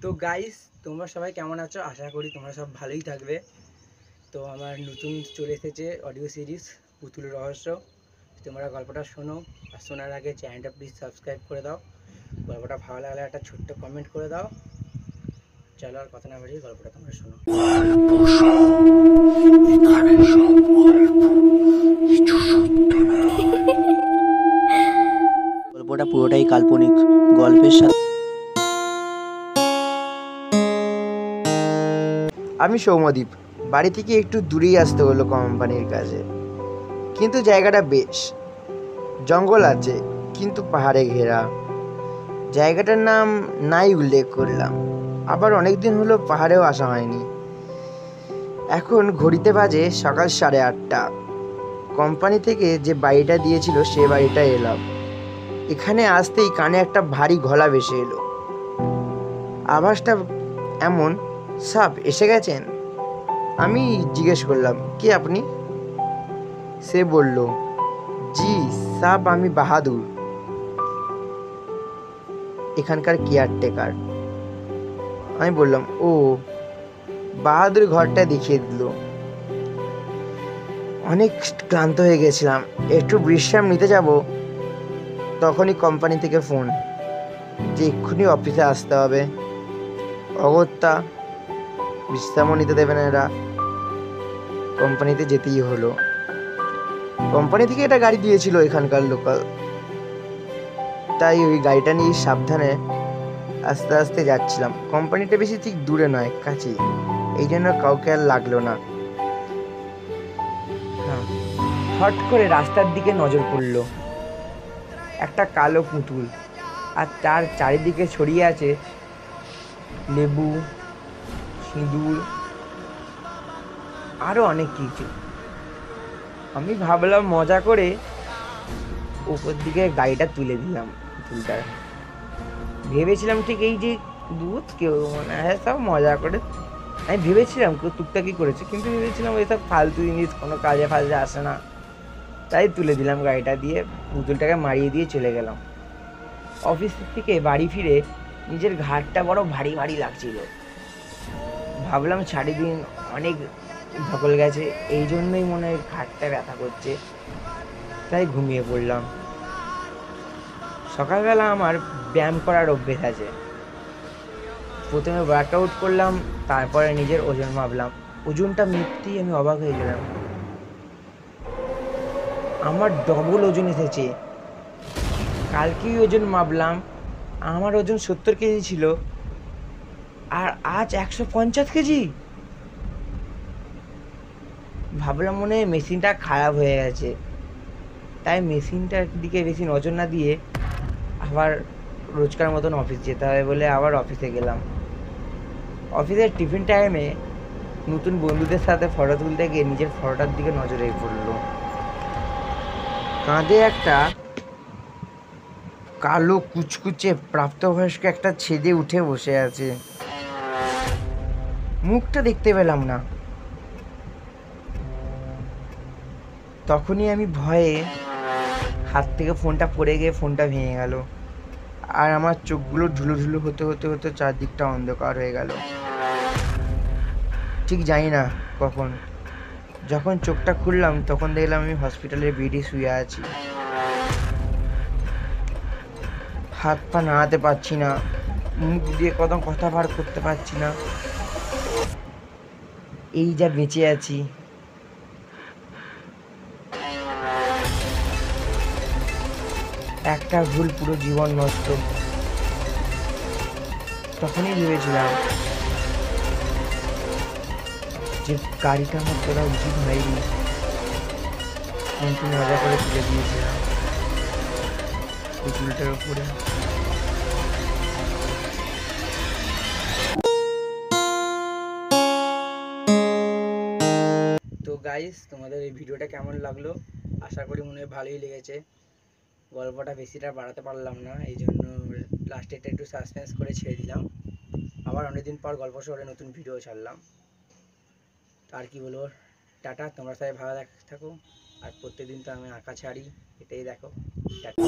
তো গাইস, তোমরা সবাই কেমন আছো? আশা করি তোমরা সব ভালোই থাকবে। তো আমার নতুন চলে এসেছে অডিও সিরিজ পুতুল রহস্য। তোমরা গল্পটা শোনো, আর শোনার আগে চ্যানেলটা প্লিজ সাবস্ক্রাইব করে দাও। গল্পটা ভালো লাগলে একটা ছোট্ট কমেন্ট করে দাও। চলো আর কথা না বাড়িয়ে গল্পটা তোমরা শোনো। গল্পটা পুরোটাই কাল্পনিক। গল্পের সাথে আমি সৌম্যদীপ। বাড়ি থেকে একটু দূরেই আসতে হলো কোম্পানির কাজে, কিন্তু জায়গাটা বেশ। জঙ্গল আছে, কিন্তু পাহাড়ে ঘেরা। জায়গাটার নাম নাই উল্লেখ করলাম। আবার অনেকদিন হলো পাহাড়েও আসা হয়নি। এখন ঘড়িতে বাজে সকাল 8:30। কোম্পানি থেকে যে বাড়িটা দিয়েছিল সে বাড়িটায় এলাম। এখানে আসতেই কানে একটা ভারী গলা ভেসে এলো। আভাসটা এমন, সাপ এসে গেছেন। আমি জিজ্ঞেস করলাম, কে আপনি? সে বলল, জি সাব, আমি বাহাদুর, এখানকার কেয়ারটেকার। আমি বললাম, ও। বাহাদুর ঘরটা দেখিয়ে দিল। অনেক ক্লান্ত হয়ে গেছিলাম, একটু বিশ্রাম নিতে যাব। তখনই কোম্পানি থেকে ফোন যে এক্ষুনি অফিসে আসতে হবে। অগত্যা বিশ্রামও নিতে দেবে না এরা। কোম্পানিতে যেতেই হলো। কোম্পানি থেকে একটা গাড়ি দিয়েছিল এখানকার লোকাল, তাই ওই গাড়িটা নিয়ে সাবধানে আস্তে আস্তে যাচ্ছিলাম। কোম্পানিটা বেশি ঠিক দূরে নয়, কাছেই। এই জন্য কাউকে আর লাগলো না। হ্যাঁ, হট করে রাস্তার দিকে নজর পড়ল। একটা কালো পুতুল, আর তার চারিদিকে ছড়িয়ে আছে লেবু, সিঁদুর, আরো অনেক কিছু। আমি ভাবলাম মজা করে উপর দিকে গাড়িটা তুলে দিলাম পুতুলটার। ভেবেছিলাম ঠিক এই যে দুধ কেউ মনে হয় সব মজা করে। আমি ভেবেছিলাম কেউ টুকটাকি করেছে, কিন্তু ভেবেছিলাম ওইসব ফালতু জিনিস কোনো কাজে ফাজে আসে না, তাই তুলে দিলাম গাড়িটা দিয়ে। পুতুলটাকে মারিয়ে দিয়ে চলে গেলাম। অফিস থেকে বাড়ি ফিরে নিজের ঘাড়টা বড় ভারী ভারী লাগছিল। ভাবলাম সারাদিন অনেক ধকল গেছে, এই জন্যই মনে হয় ঘাড়টা ব্যথা করছে, তাই ঘুমিয়ে পড়লাম। সকালবেলা আমার ব্যায়াম করার অভ্যেস আছে। প্রথমে ওয়ার্কআউট করলাম, তারপরে নিজের ওজন মাপলাম। ওজনটা মেপতেই আমি অবাক হয়ে গেলাম। আমার ডবল ওজন এসেছে। কালকেই ওজন মাপলাম, আমার ওজন 70 কেজি ছিল, আর আজ 150 কেজি। ভাবলাম মনে হয় মেশিনটা খারাপ হয়ে গেছে, তাই মেশিনটার দিকে বেশি নজর না দিয়ে আবার রোজকার মতন অফিস যেতে হবে বলে আবার অফিসে গেলাম। অফিসের টিফিন টাইমে নতুন বন্ধুদের সাথে ফটো তুলতে গিয়ে নিজের ফটোটার দিকে নজরে পড়লো। কাঁধে একটা কালো কুচকুচে প্রাপ্তবয়স্ক একটা ছেলে উঠে বসে আছে। মুখটা দেখতে পেলাম না। তখনই আমি ভয়ে হাত থেকে ফোনটা পড়ে গিয়ে ফোনটা ভেঙে গেল, আর আমার চোখগুলো ঢুলু ঢুলু হতে হতে হতে চারদিকটা অন্ধকার হয়ে গেল। ঠিক জানি না কখন, যখন চোখটা খুললাম তখন দেখলাম আমি হসপিটালের বেডে শুয়ে আছি। হাত পা নাড়াতে পারছি না, মুখ দিয়ে কথা বার করতে পারছি না। এই যা বেঁচে আছি। একটা ভুল পুরো জীবন নষ্ট। তখনই ভেবেছিলাম যে গাড়িটা আমার তোলা উচিত হয়নি, কিন্তু মজা করে তুলে দিয়েছিলাম পুতুলটার উপরে। তো গাইস, তোমাদের এই ভিডিওটা কেমন লাগলো? আশা করি মনে হয় ভালোই লেগেছে। গল্পটা বেশিটা বাড়াতে পারলাম না, এই জন্য লাস্টেটা একটু সাসপেন্স করে ছেড়ে দিলাম। আবার অনেকদিন পর গল্প শহরে নতুন ভিডিও ছাড়লাম। আর কি বলবো, টাটা। তোমরা সবাই ভালো থাকো, আর প্রত্যেকদিন তো আমি আঁকা ছাড়ি, এটাই দেখো। টাটা।